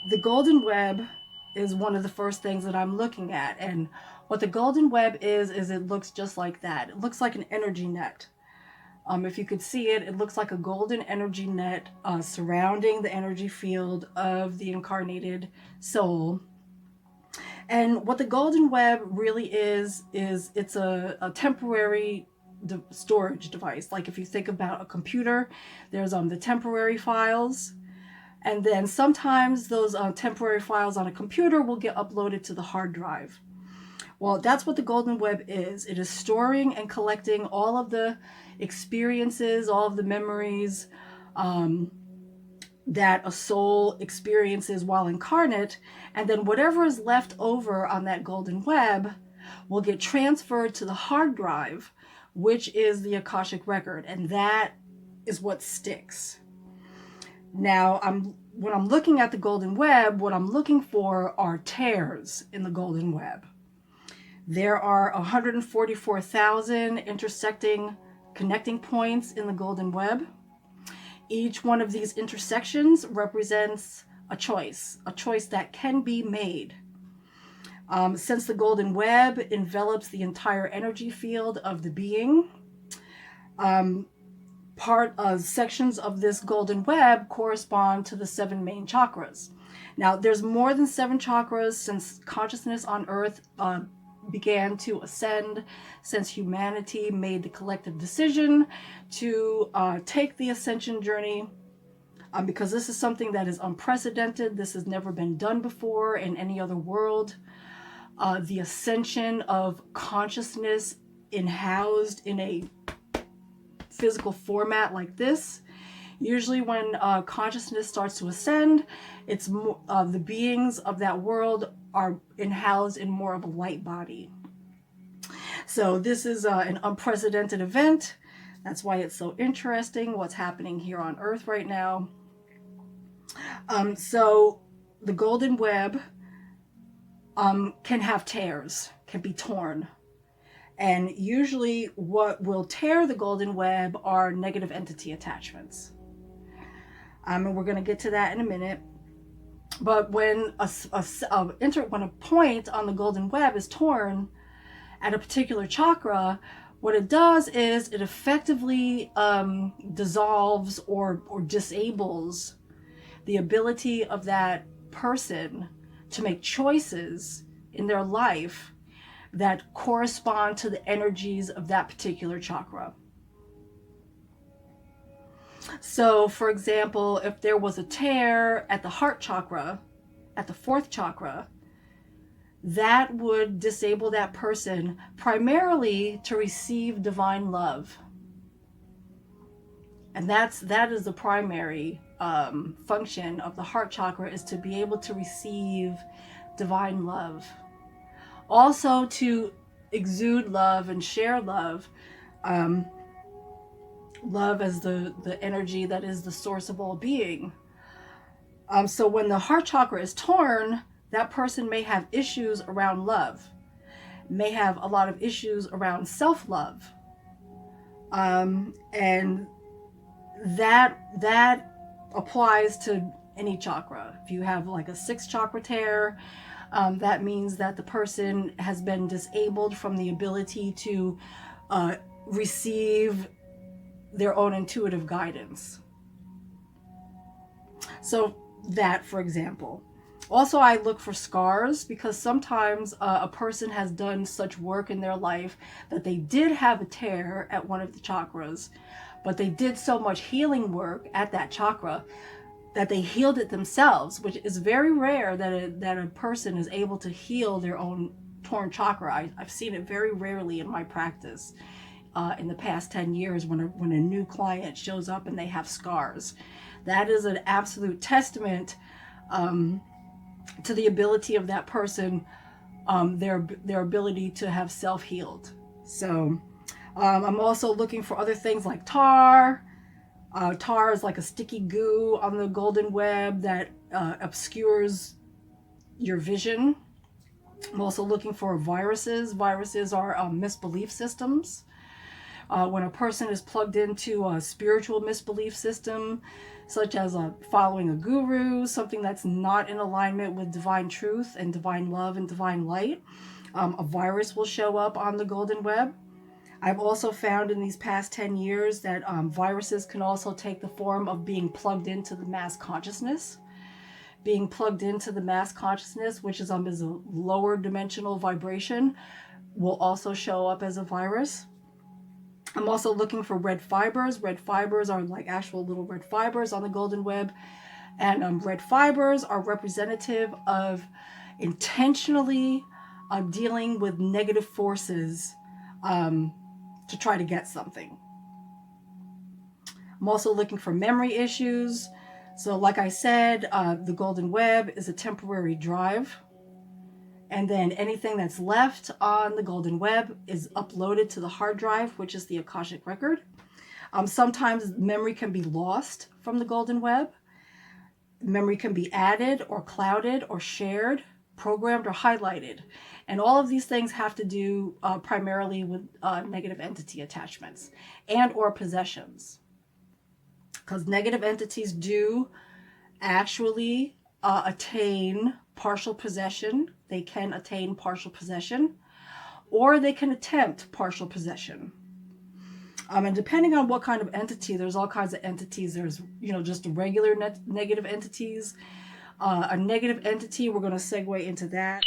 the golden web is one of the first things that I'm looking at. And what the golden web is it looks just like that. It looks like an energy net. If you could see it, it looks like a golden energy net surrounding the energy field of the incarnated soul. And what the golden web really is it's a temporary storage device. Like if you think about a computer, there's the temporary files. And then sometimes those temporary files on a computer will get uploaded to the hard drive. Well, that's what the golden web is. It is storing and collecting all of the experiences, all of the memories that a soul experiences while incarnate. And then whatever is left over on that golden web will get transferred to the hard drive, which is the Akashic record. And that is what sticks. Now, when I'm looking at the golden web, what I'm looking for are tears in the golden web. There are 144,000 intersecting connecting points in the golden web. Each one of these intersections represents a choice that can be made. Since the golden web envelops the entire energy field of the being, sections of this golden web correspond to the 7 main chakras. Now, there's more than 7 chakras since consciousness on Earth began to ascend, since humanity made the collective decision to take the ascension journey, because this is something that is unprecedented. This has never been done before in any other world. The ascension of consciousness housed in a physical format like this. Usually when consciousness starts to ascend, it's the beings of that world are housed in more of a light body. So this is an unprecedented event. That's why it's so interesting what's happening here on Earth right now. So the golden web can have tears, can be torn. And usually what will tear the golden web are negative entity attachments. And we're going to get to that in a minute. But when when a point on the golden web is torn at a particular chakra, what it does is it effectively dissolves or disables the ability of that person to make choices in their life that correspond to the energies of that particular chakra. So, for example, if there was a tear at the heart chakra, at the 4th chakra, that would disable that person primarily to receive divine love. And that is the primary function of the heart chakra, is to be able to receive divine love. Also to exude love and share love. Love as the energy that is the source of all being. So when the heart chakra is torn, that person may have issues around love, may have a lot of issues around self-love. And that applies to any chakra. If you have like a 6th chakra tear, that means that the person has been disabled from the ability to receive their own intuitive guidance. So that, for example. Also, I look for scars, because sometimes a person has done such work in their life that they did have a tear at one of the chakras, but they did so much healing work at that chakra that they healed it themselves, which is very rare that a person is able to heal their own torn chakra. I've seen it very rarely in my practice. In the past 10 years, when a new client shows up and they have scars, that is an absolute testament to the ability of that person, their ability to have self-healed. So I'm also looking for other things like tar. Tar is like a sticky goo on the golden web that obscures your vision. I'm also looking for viruses. Viruses are misbelief systems. When a person is plugged into a spiritual misbelief system, such as following a guru, something that's not in alignment with divine truth and divine love and divine light, a virus will show up on the golden web. I've also found in these past 10 years that viruses can also take the form of being plugged into the mass consciousness. Being plugged into the mass consciousness, which is a lower dimensional vibration, will also show up as a virus. I'm also looking for red fibers. Red fibers are like actual little red fibers on the golden web. And red fibers are representative of intentionally dealing with negative forces to try to get something. I'm also looking for memory issues. So like I said, the golden web is a temporary drive. And then anything that's left on the golden web is uploaded to the hard drive, which is the Akashic record. Sometimes memory can be lost from the golden web. Memory can be added or clouded or shared, programmed or highlighted. And all of these things have to do primarily with negative entity attachments and or possessions. Because negative entities do actually attain partial possession. They can attain partial possession, or they can attempt partial possession. And depending on what kind of entity, there's all kinds of entities. There's, just regular negative entities. A negative entity, we're going to segue into that.